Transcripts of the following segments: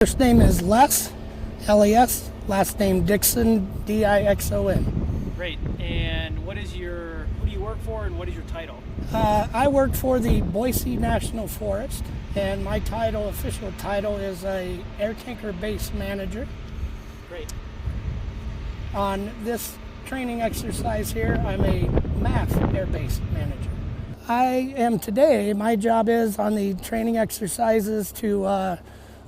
First name is Les, L-E-S. Last name Dixon, D-I-X-O-N. Great. And who do you work for and what is your title? I work for the Boise National Forest, and my official title is a air tanker base manager. Great. On this training exercise here, I'm a MAFFS air base manager. I am today, my job is on the training exercises to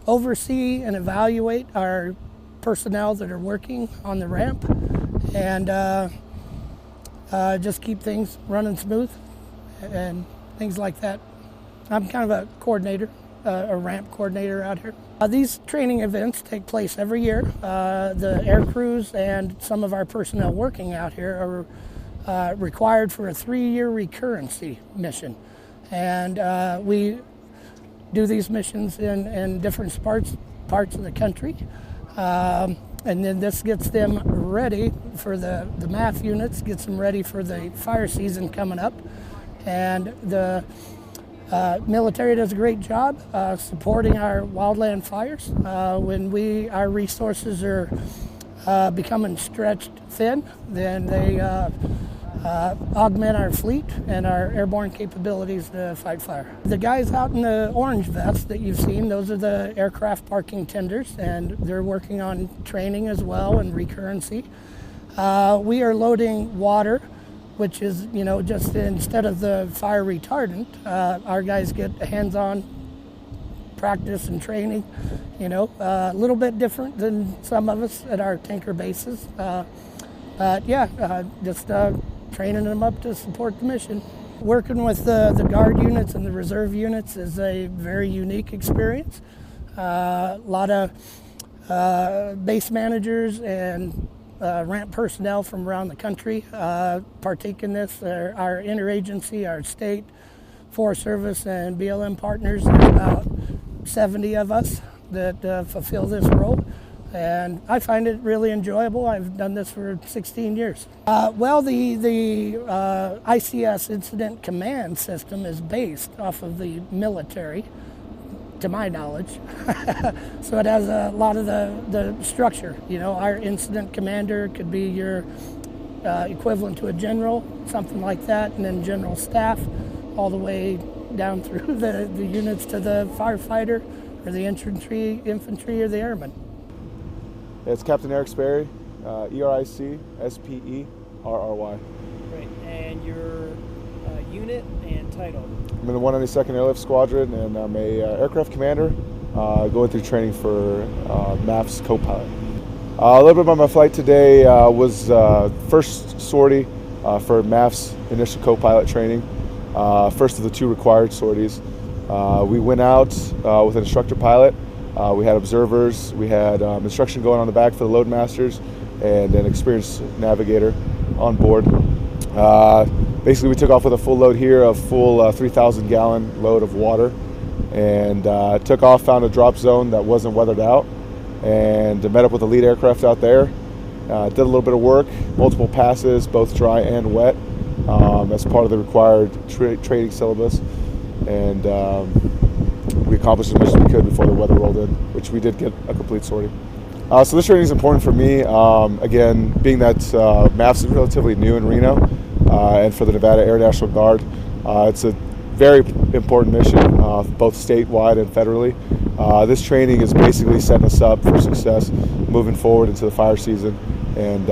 oversee and evaluate our personnel that are working on the ramp and just keep things running smooth and things like that. I'm kind of a coordinator, a ramp coordinator out here. These training events take place every year. The air crews and some of our personnel working out here are required for a 3-year recurrency mission. And we do these missions in different parts of the country. And then this gets them ready for the MAFFS units, gets them ready for the fire season coming up. And the military does a great job supporting our wildland fires. When our resources are becoming stretched thin, then they augment our fleet and our airborne capabilities to fight fire. The guys out in the orange vests that you've seen, those are the aircraft parking tenders, and they're working on training as well and recurrency. We are loading water, which is, just instead of the fire retardant, our guys get hands-on practice and training, a little bit different than some of us at our tanker bases. But yeah, just training them up to support the mission. Working with the guard units and the reserve units is a very unique experience. A lot of base managers and ramp personnel from around the country partake in this. Our interagency, our state, Forest Service, and BLM partners, there's about 70 of us that fulfill this role. And I find it really enjoyable. I've done this for 16 years. Well, the ICS Incident Command System is based off of the military, to my knowledge. So it has a lot of the structure. Our incident commander could be your equivalent to a general, something like that, and then general staff, all the way down through the units to the firefighter or the infantry or the airman. It's Captain Eric Sperry, E-R-I-C-S-P-E-R-R-Y. Great. And your unit and title? I'm in the 192nd Airlift Squadron, and I'm a aircraft commander going through training for MAFFS co-pilot. A little bit about my flight today was first sortie for MAFFS initial co-pilot training, first of the 2 required sorties. We went out with an instructor pilot. We had observers, we had instruction going on the back for the Loadmasters, and an experienced navigator on board. Basically, we took off with a full load here, a full 3,000-gallon load of water, and took off, found a drop zone that wasn't weathered out, and met up with the lead aircraft out there. Did a little bit of work, multiple passes, both dry and wet, as part of the required training syllabus, and we accomplished as much as we could before the weather rolled in, which we did get a complete sortie. So this training is important for me, again, being that MAFFS is relatively new in Reno, and for the Nevada Air National Guard. It's a very important mission, both statewide and federally. This training is basically setting us up for success moving forward into the fire season, and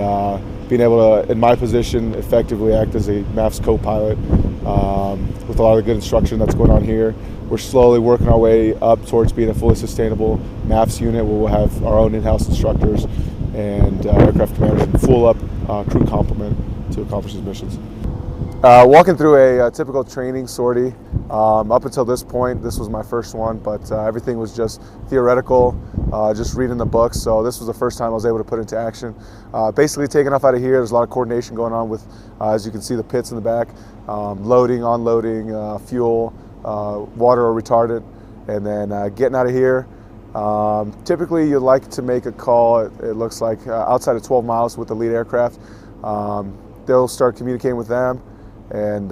being able to, in my position, effectively act as a MAFFS co-pilot with a lot of good instruction that's going on here. We're slowly working our way up towards being a fully sustainable MAFFS unit where we'll have our own in-house instructors and aircraft commanders and full-up crew complement to accomplish these missions. Walking through a typical training sortie, up until this point, this was my first one, but everything was just theoretical, just reading the books, so this was the first time I was able to put into action. Basically taking off out of here, there's a lot of coordination going on with, as you can see, the pits in the back, loading, unloading, fuel, water or retardant, and then getting out of here. Typically, you'd like to make a call, it looks like, outside of 12 miles with the lead aircraft. They'll start communicating with them, and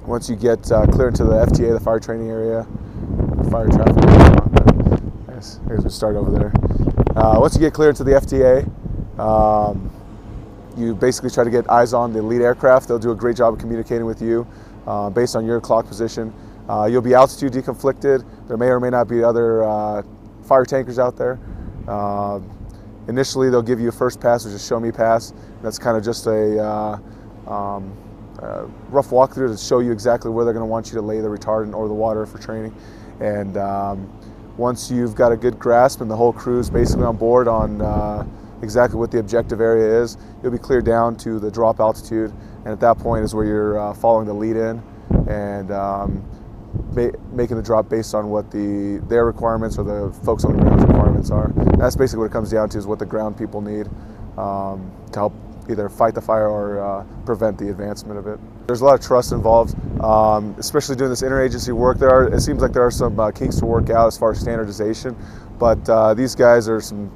once you get clear into the FTA, the fire training area, fire traffic, Yes, here's we start over there. Once you get cleared to the FTA, you basically try to get eyes on the lead aircraft. They'll do a great job of communicating with you based on your clock position. You'll be altitude deconflicted. There may or may not be other fire tankers out there. Initially, they'll give you a first pass, which is show me pass. That's kind of just a rough walkthrough to show you exactly where they're going to want you to lay the retardant or the water for training. And once you've got a good grasp and the whole crew's basically on board on exactly what the objective area is, you'll be cleared down to the drop altitude, and at that point is where you're following the lead in and making the drop based on what their requirements or the folks on the ground's requirements are. And that's basically what it comes down to, is what the ground people need to help either fight the fire or prevent the advancement of it. There's a lot of trust involved, especially doing this interagency work. It seems like there are some kinks to work out as far as standardization, but these guys and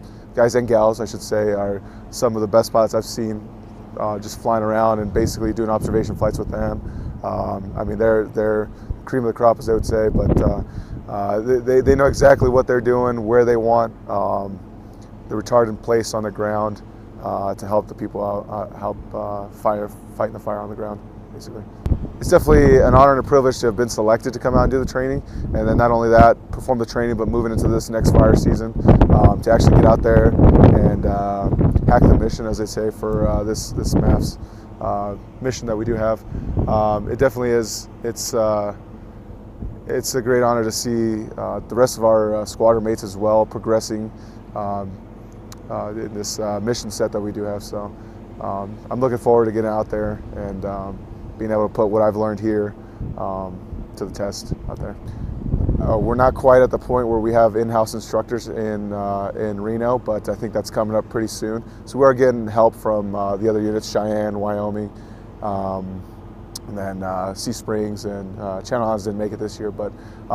gals, I should say, are some of the best pilots I've seen just flying around and basically doing observation flights with them. I mean, they're cream of the crop, as they would say, but they know exactly what they're doing, where they want the retardant placed on the ground to help the people out, fighting the fire on the ground, basically. It's definitely an honor and a privilege to have been selected to come out and do the training, and then not only that, perform the training, but moving into this next fire season, to actually get out there and hack the mission, as they say, for this MAFFS mission that we do have. It definitely is. It's a great honor to see the rest of our squadron mates as well progressing in this mission set that we do have. So I'm looking forward to getting out there and being able to put what I've learned here to the test out there. We're not quite at the point where we have in-house instructors in Reno, but I think that's coming up pretty soon. So we are getting help from the other units, Cheyenne, Wyoming, and then Sea Springs and Channel Islands didn't make it this year, but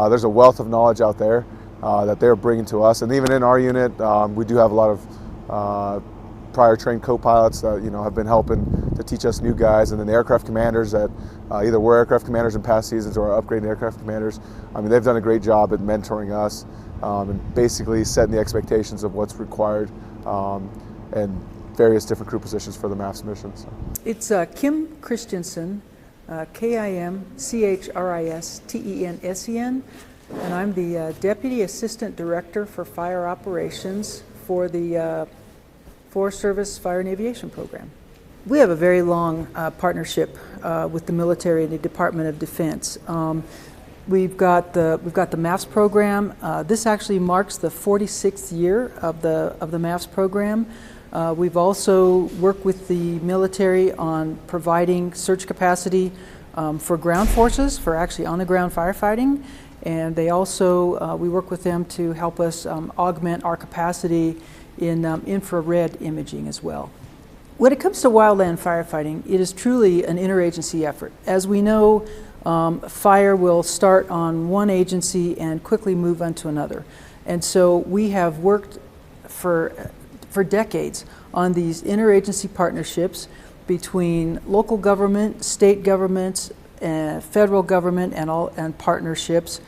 there's a wealth of knowledge out there that they're bringing to us. And even in our unit, we do have a lot of prior trained co-pilots that have been helping to teach us new guys, and then the aircraft commanders that either were aircraft commanders in past seasons or are upgrading aircraft commanders. I mean, they've done a great job at mentoring us and basically setting the expectations of what's required and various different crew positions for the MAFFS mission. So. It's Kim Christensen, K-I-M-C-H-R-I-S-T-E-N-S-E-N, and I'm the Deputy Assistant Director for Fire Operations for the Forest Service Fire and Aviation Program. We have a very long partnership with the military and the Department of Defense. We've got the MAFFS program. This actually marks the 46th year of the MAFFS program. We've also worked with the military on providing surge capacity for ground forces, for actually on-the-ground firefighting, and they also we work with them to help us augment our capacity in infrared imaging as well. When it comes to wildland firefighting, it is truly an interagency effort. As we know, fire will start on one agency and quickly move on to another. And so we have worked for decades on these interagency partnerships between local government, state governments, federal government, and partnerships,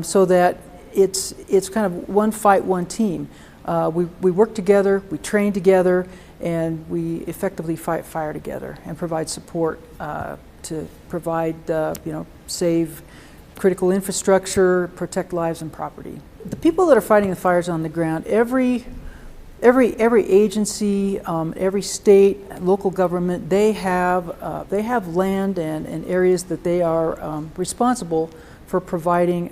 so that it's kind of one fight, one team. We work together, we train together, and we effectively fight fire together and provide support to provide, save critical infrastructure, protect lives and property. The people that are fighting the fires on the ground, every agency, every state, local government, they have land and areas that they are responsible for providing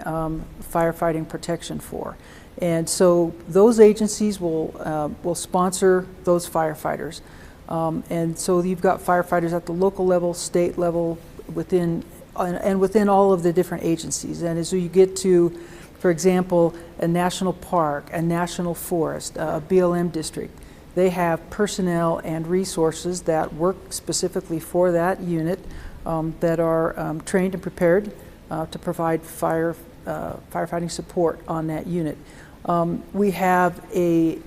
firefighting protection for. And so those agencies will sponsor those firefighters. And so you've got firefighters at the local level, state level, within all of the different agencies. And as you get to, for example, a national park, a national forest, a BLM district, they have personnel and resources that work specifically for that unit that are trained and prepared to provide firefighting support on that unit. We have a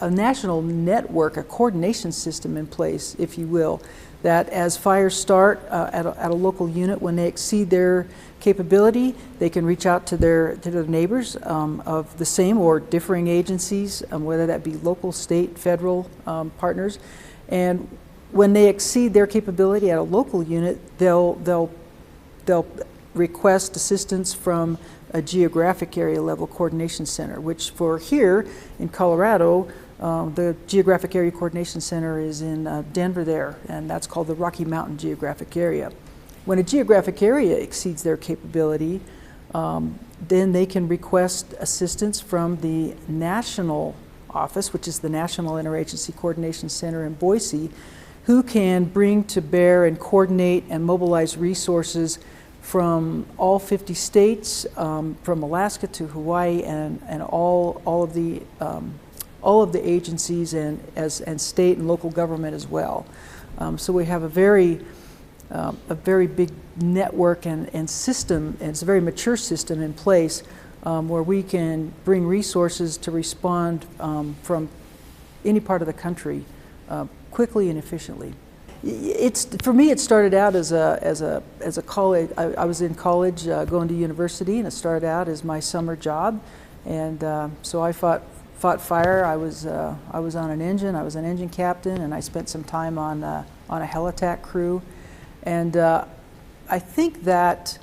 national network, a coordination system in place, if you will, that as fires start at a local unit, when they exceed their capability, they can reach out to their neighbors of the same or differing agencies, whether that be local, state, federal partners. And when they exceed their capability at a local unit, they'll request assistance from a geographic area level coordination center, which for here in Colorado, the Geographic Area Coordination Center is in Denver there, and that's called the Rocky Mountain Geographic Area. When a geographic area exceeds their capability, then they can request assistance from the national office, which is the National Interagency Coordination Center in Boise, who can bring to bear and coordinate and mobilize resources from all 50 states, from Alaska to Hawaii, and all of the agencies and state and local government as well. So we have a very big network and system, and it's a very mature system in place where we can bring resources to respond from any part of the country quickly and efficiently. For me, it started out as a college. I was in college going to university, and it started out as my summer job, and so I fought fire. I was on an engine. I was an engine captain, and I spent some time on a helitack crew. And I think that,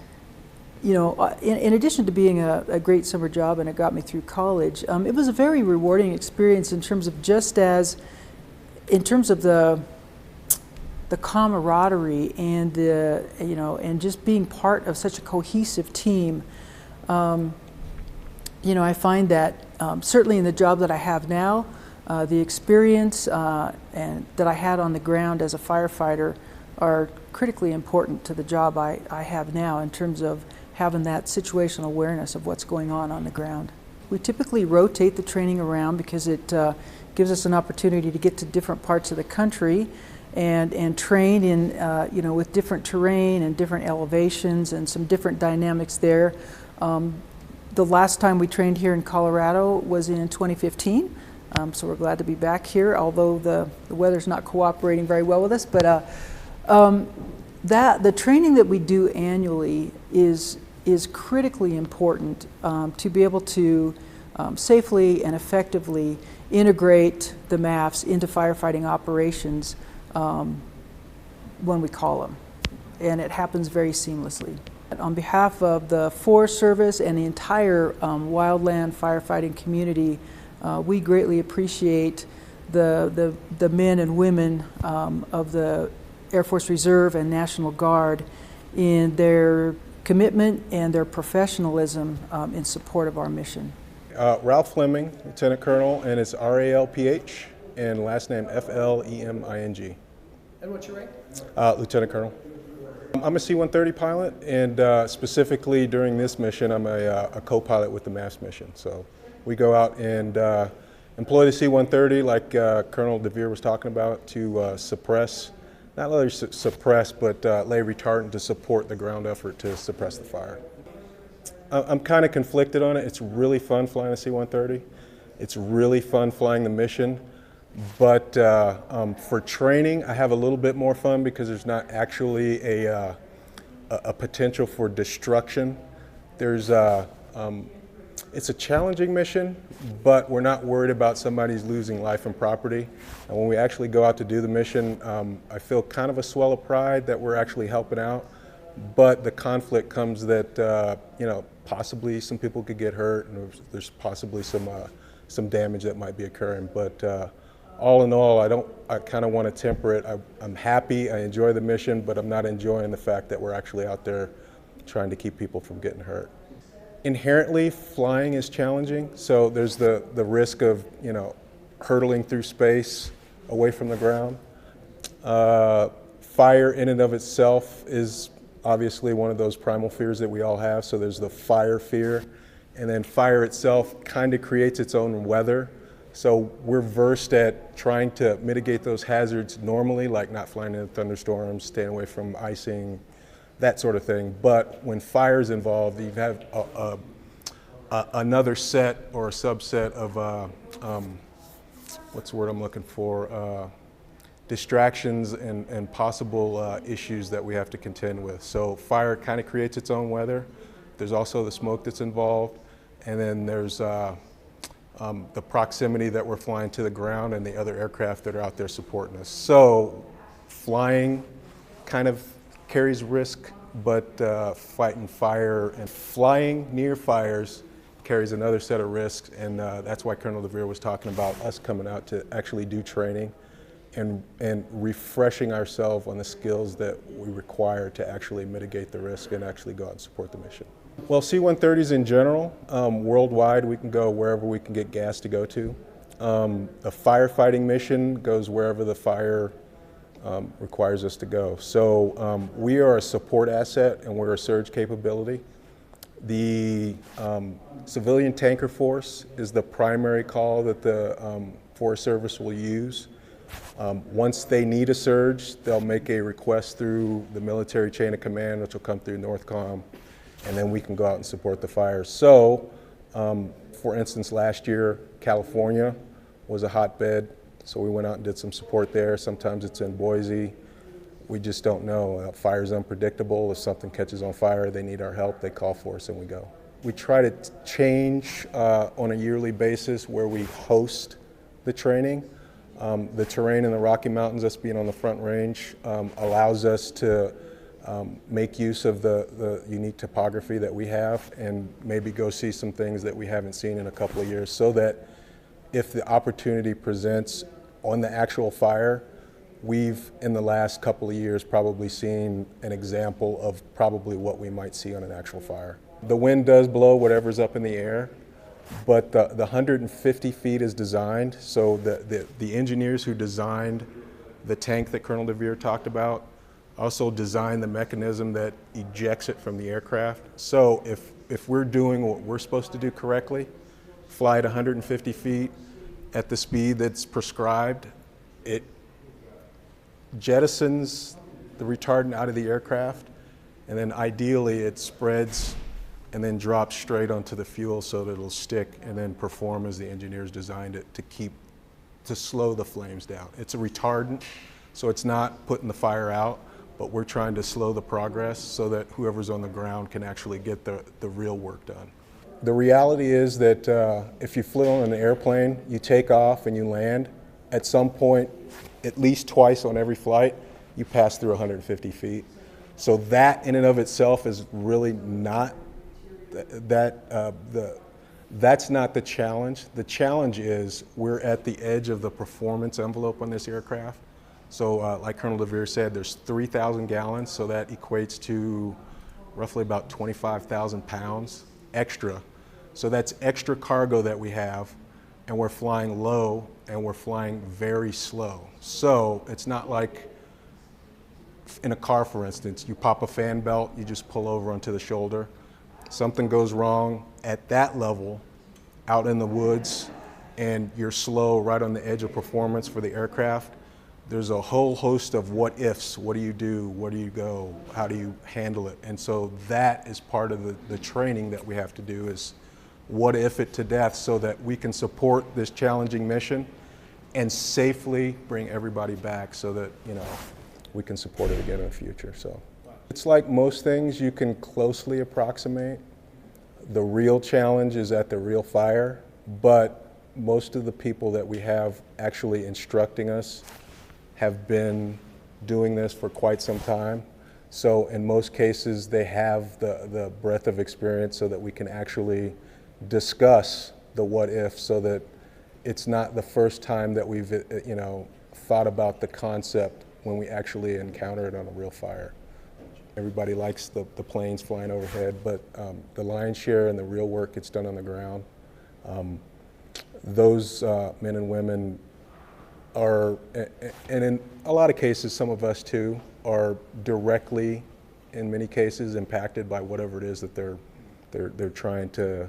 you know, in addition to being a great summer job and it got me through college, it was a very rewarding experience in terms of the camaraderie and and just being part of such a cohesive team. I find that certainly in the job that I have now, the experience and that I had on the ground as a firefighter are critically important to the job I have now in terms of having that situational awareness of what's going on the ground. We typically rotate the training around because it gives us an opportunity to get to different parts of the country and train in with different terrain and different elevations and some different dynamics there. The last time we trained here in Colorado was in 2015, so we're glad to be back here, although the weather's not cooperating very well with us. But the training that we do annually is critically important to be able to safely and effectively integrate the MAFFS into firefighting operations when we call them, and it happens very seamlessly. On behalf of the Forest Service and the entire wildland firefighting community, we greatly appreciate the men and women of the Air Force Reserve and National Guard in their commitment and their professionalism in support of our mission. Ralph Fleming, Lieutenant Colonel, and it's R-A-L-P-H, and last name F-L-E-M-I-N-G. And what's your rank? Lieutenant Colonel. I'm a C-130 pilot, and specifically during this mission, I'm a co-pilot with the MAFFS mission. So we go out and employ the C-130, like Colonel DeVere was talking about, to suppress, not only suppress, but lay retardant to support the ground effort to suppress the fire. I'm kind of conflicted on it. It's really fun flying a C-130. It's really fun flying the mission. But for training, I have a little bit more fun because there's not actually a potential for destruction. It's a challenging mission, but we're not worried about somebody's losing life and property. And when we actually go out to do the mission, I feel kind of a swell of pride that we're actually helping out. But the conflict comes that possibly some people could get hurt, and there's possibly some damage that might be occurring. But all in all, I kind of want to temper it. I'm happy, I enjoy the mission, but I'm not enjoying the fact that we're actually out there trying to keep people from getting hurt. Inherently, flying is challenging, so there's the risk of, hurtling through space away from the ground. Fire in and of itself is obviously one of those primal fears that we all have, so there's the fire fear, and then fire itself kind of creates its own weather. So we're versed at trying to mitigate those hazards normally, like not flying in thunderstorms, staying away from icing, that sort of thing. But when fire's involved, you have another set or a subset of, what's the word I'm looking for? distractions and possible issues that we have to contend with. So fire kind of creates its own weather. There's also the smoke that's involved, and then there's the proximity that we're flying to the ground and the other aircraft that are out there supporting us. So flying kind of carries risk, but fighting fire and flying near fires carries another set of risks, and that's why Colonel DeVere was talking about us coming out to actually do training and refreshing ourselves on the skills that we require to actually mitigate the risk and actually go out and support the mission. Well, C-130s in general, worldwide, we can go wherever we can get gas to go to. The firefighting mission goes wherever the fire requires us to go. So we are a support asset and we're a surge capability. The civilian tanker force is the primary call that the Forest Service will use. Once they need a surge, they'll make a request through the military chain of command, which will come through NORTHCOM, and then we can go out and support the fires. So, for instance, last year, California was a hotbed, so we went out and did some support there. Sometimes it's in Boise. We just don't know. Fire's unpredictable. If something catches on fire, they need our help, they call for us and we go. We try to change on a yearly basis where we host the training. The terrain in the Rocky Mountains, us being on the Front Range, allows us to make use of the unique topography that we have and maybe go see some things that we haven't seen in a couple of years, so that if the opportunity presents on the actual fire, we've in the last couple of years probably seen an example of probably what we might see on an actual fire. The wind does blow whatever's up in the air, but the 150 feet is designed, so the engineers who designed the tank that Colonel DeVere talked about also designed the mechanism that ejects it from the aircraft. So if we're doing what we're supposed to do correctly, fly at 150 feet at the speed that's prescribed, it jettisons the retardant out of the aircraft, and then ideally it spreads and then drops straight onto the fuel so that it'll stick and then perform as the engineers designed it to slow the flames down. It's a retardant, so it's not putting the fire out, but we're trying to slow the progress so that whoever's on the ground can actually get the real work done. The reality is that if you flew on an airplane, you take off and you land, at some point, at least twice on every flight, you pass through 150 feet. So that in and of itself is really not that's not the challenge. The challenge is we're at the edge of the performance envelope on this aircraft. So like Colonel DeVere said, there's 3,000 gallons, so that equates to roughly about 25,000 pounds extra. So that's extra cargo that we have, and we're flying low and we're flying very slow. So it's not like in a car, for instance, you pop a fan belt, you just pull over onto the shoulder. Something goes wrong at that level, out in the woods, and you're slow right on the edge of performance for the aircraft. There's a whole host of what ifs. What do you do? Where do you go? How do you handle it? And so that is part of the training that we have to do, is what if it to death, so that we can support this challenging mission and safely bring everybody back so that, you know, we can support it again in the future. So it's like most things you can closely approximate. The real challenge is at the real fire, but most of the people that we have actually instructing us have been doing this for quite some time. So in most cases, they have the breadth of experience so that we can actually discuss the what if, so that it's not the first time that we've thought about the concept when we actually encounter it on a real fire. Everybody likes the planes flying overhead, but the lion's share and the real work gets done on the ground. Those men and women are, and in a lot of cases, some of us too, are directly, in many cases, impacted by whatever it is that they're trying to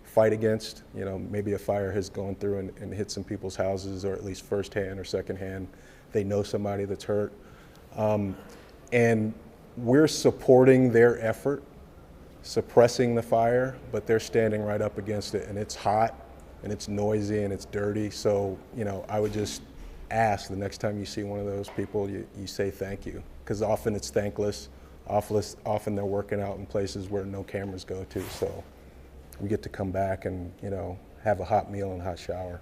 fight against. You know, maybe a fire has gone through and hit some people's houses, or at least firsthand or secondhand. They know somebody that's hurt. And we're supporting their effort, suppressing the fire, but they're standing right up against it, and it's hot, and it's noisy, and it's dirty. So, you know, I would just ask the next time you see one of those people, you say thank you, because often it's thankless. Often they're working out in places where no cameras go to, so we get to come back and, you know, have a hot meal and hot shower.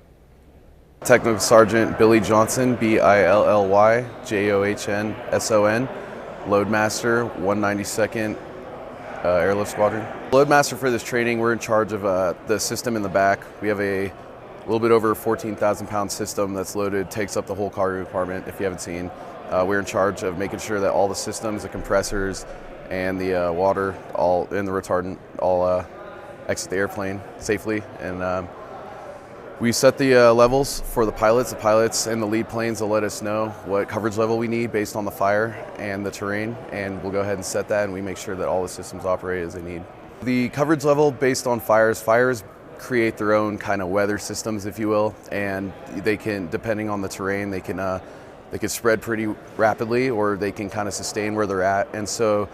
Technical Sergeant Billy Johnson, Billyljohnson, Loadmaster, 192nd Airlift Squadron. Loadmaster for this training, we're in charge of the system in the back. We have a little bit over 14,000 pound system that's loaded, takes up the whole cargo compartment if you haven't seen. We're in charge of making sure that all the systems, the compressors and the water, all in the retardant, all exit the airplane safely. And we set the levels for the pilots. The pilots and the lead planes will let us know what coverage level we need based on the fire and the terrain, and we'll go ahead and set that, and we make sure that all the systems operate as they need. The coverage level based on fires create their own kind of weather systems, if you will, and they can, depending on the terrain, they can spread pretty rapidly, or they can kind of sustain where they're at. And so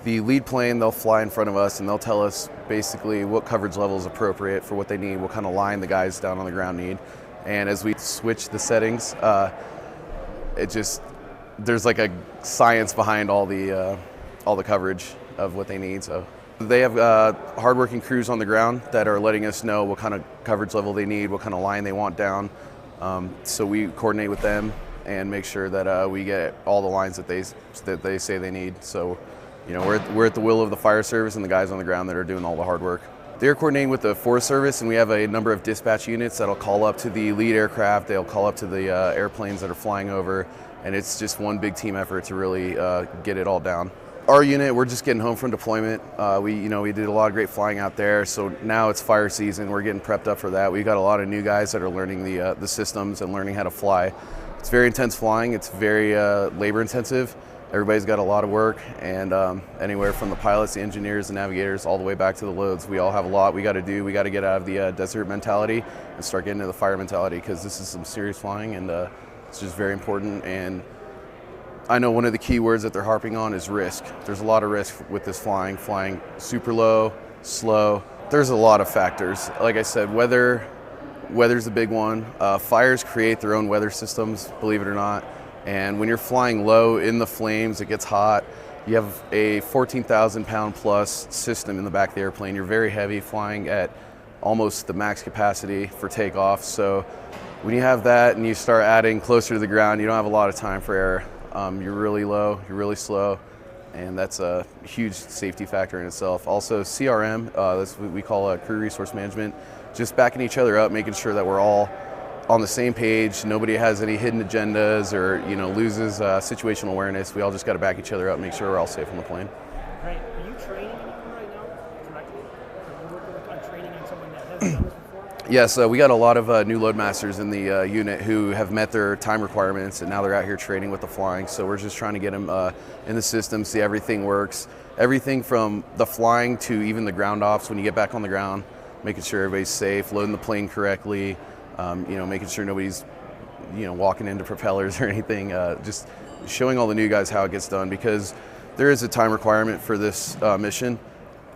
the lead plane, they'll fly in front of us and they'll tell us basically what coverage level is appropriate for what they need, what kind of line the guys down on the ground need. And as we switch the settings, there's like a science behind all the coverage of what they need. So they have hardworking crews on the ground that are letting us know what kind of coverage level they need, what kind of line they want down. So we coordinate with them and make sure that we get all the lines that they say they need. So, you know, we're at the will of the fire service and the guys on the ground that are doing all the hard work. They're coordinating with the Forest Service, and we have a number of dispatch units that'll call up to the lead aircraft. They'll call up to the airplanes that are flying over, and it's just one big team effort to really get it all down. Our unit, we're just getting home from deployment. We did a lot of great flying out there, so now it's fire season. We're getting prepped up for that. We've got a lot of new guys that are learning the systems and learning how to fly. It's very intense flying. It's very labor intensive. Everybody's got a lot of work, and anywhere from the pilots, the engineers, the navigators, all the way back to the loads. We all have a lot we got to do. We got to get out of the desert mentality and start getting into the fire mentality, because this is some serious flying, and it's just very important. And I know one of the key words that they're harping on is risk. There's a lot of risk with this flying super low, slow. There's a lot of factors. Like I said, weather's a big one. Fires create their own weather systems, believe it or not. And when you're flying low in the flames, it gets hot. You have a 14,000 pound plus system in the back of the airplane. You're very heavy, flying at almost the max capacity for takeoff. So when you have that and you start adding closer to the ground, you don't have a lot of time for error. You're really low, you're really slow, and that's a huge safety factor in itself. Also CRM, that's what we call crew resource management, just backing each other up, making sure that we're all on the same page. Nobody has any hidden agendas or loses situational awareness. We all just got to back each other up, make sure we're all safe on the plane. Right. Are you training anyone right now directly? Are you working on training on someone that hasn't done this before? Yes, we got a lot of new Loadmasters in the unit who have met their time requirements, and now they're out here training with the flying. So we're just trying to get them in the system, see everything works. Everything from the flying to even the ground ops when you get back on the ground, making sure everybody's safe, loading the plane correctly, making sure nobody's walking into propellers or anything, just showing all the new guys how it gets done, because there is a time requirement for this mission,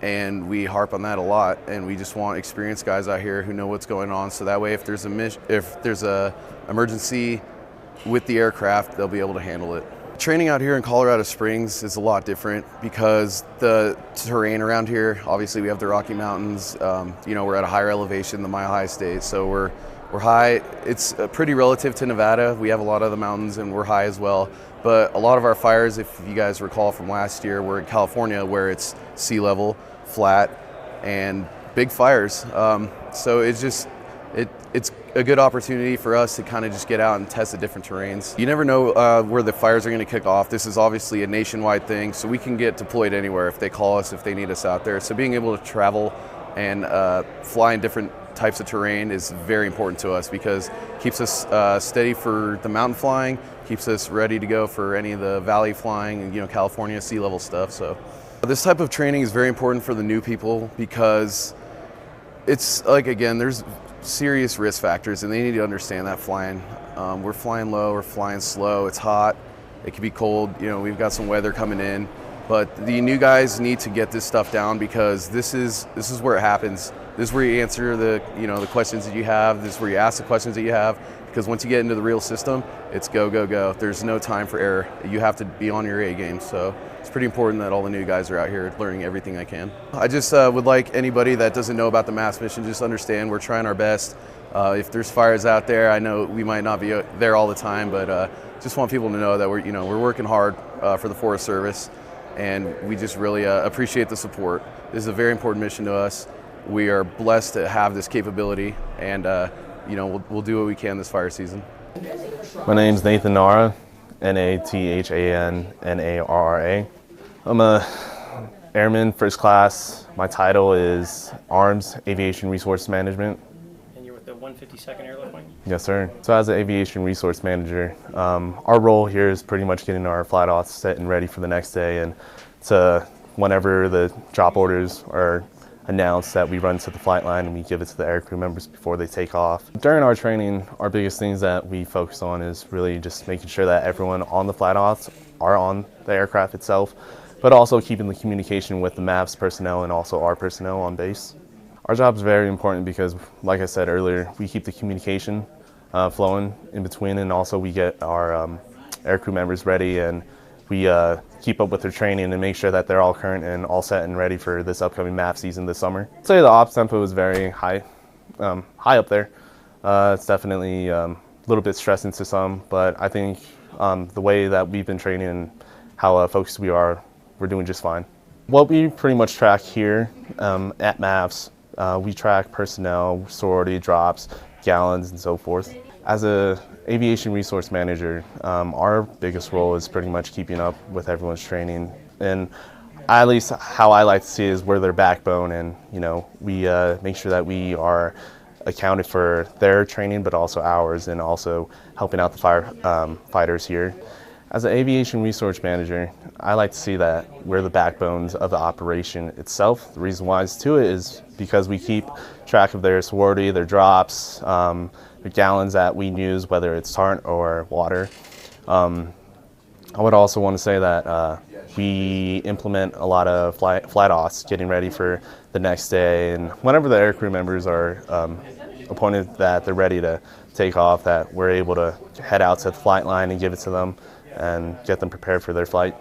and we harp on that a lot, and we just want experienced guys out here who know what's going on, so that way if there's a emergency with the aircraft, they'll be able to handle it. Training out here in Colorado Springs is a lot different because the terrain around here, obviously we have the Rocky Mountains, we're at a higher elevation, the Mile High State, so we're high. It's pretty relative to Nevada. We have a lot of the mountains and we're high as well. But a lot of our fires, if you guys recall from last year, were in California where it's sea level, flat, and big fires. So it's a good opportunity for us to kind of just get out and test the different terrains. You never know where the fires are going to kick off. This is obviously a nationwide thing, so we can get deployed anywhere if they call us, if they need us out there. So being able to travel and fly in different types of terrain is very important to us, because it keeps us steady for the mountain flying, keeps us ready to go for any of the valley flying and California sea level stuff. So this type of training is very important for the new people, because it's like, again, there's serious risk factors and they need to understand that flying. We're flying low, we're flying slow, it's hot, it could be cold, we've got some weather coming in, but the new guys need to get this stuff down, because this is where it happens. This is where you answer the the questions that you have. This is where you ask the questions that you have. Because once you get into the real system, it's go, go, go. There's no time for error. You have to be on your A game. So it's pretty important that all the new guys are out here learning everything I can. I just would like anybody that doesn't know about the MAFFS mission, just understand we're trying our best. If there's fires out there, I know we might not be there all the time, but just want people to know that we're working hard for the Forest Service, and we just really appreciate the support. This is a very important mission to us. We are blessed to have this capability, and we'll do what we can this fire season. My name's Nathan Narra, Nathan-Narra. I'm a airman, first class. My title is Arms Aviation Resource Management. And you're with the 152nd Airlift Wing? Yes, sir. So as an aviation resource manager, our role here is pretty much getting our flight offs set and ready for the next day, and to whenever the drop orders are announced, that we run to the flight line and we give it to the aircrew members before they take off. During our training, our biggest things that we focus on is really just making sure that everyone on the flight offs are on the aircraft itself, but also keeping the communication with the MAFFS personnel and also our personnel on base. Our job is very important because, like I said earlier, we keep the communication flowing in between, and also we get our aircrew members ready, and we keep up with their training and make sure that they're all current and all set and ready for this upcoming MAFFS season this summer. I'd say the ops tempo is very high up there. It's definitely a little bit stressing to some, but I think the way that we've been training and how focused we are, we're doing just fine. What we pretty much track here at MAFFS, we track personnel, sorority, drops, gallons, and so forth. As a aviation resource manager, our biggest role is pretty much keeping up with everyone's training, and at least how I like to see it is we're their backbone, and we make sure that we are accounted for their training, but also ours, and also helping out the firefighters here. As an aviation resource manager, I like to see that we're the backbones of the operation itself. The reason why is to it is because we keep track of their sorority, their drops, the gallons that we use, whether it's tar or water. I would also want to say that we implement a lot of flight offs, getting ready for the next day, and whenever the aircrew members are appointed that they're ready to take off, that we're able to head out to the flight line and give it to them and get them prepared for their flight.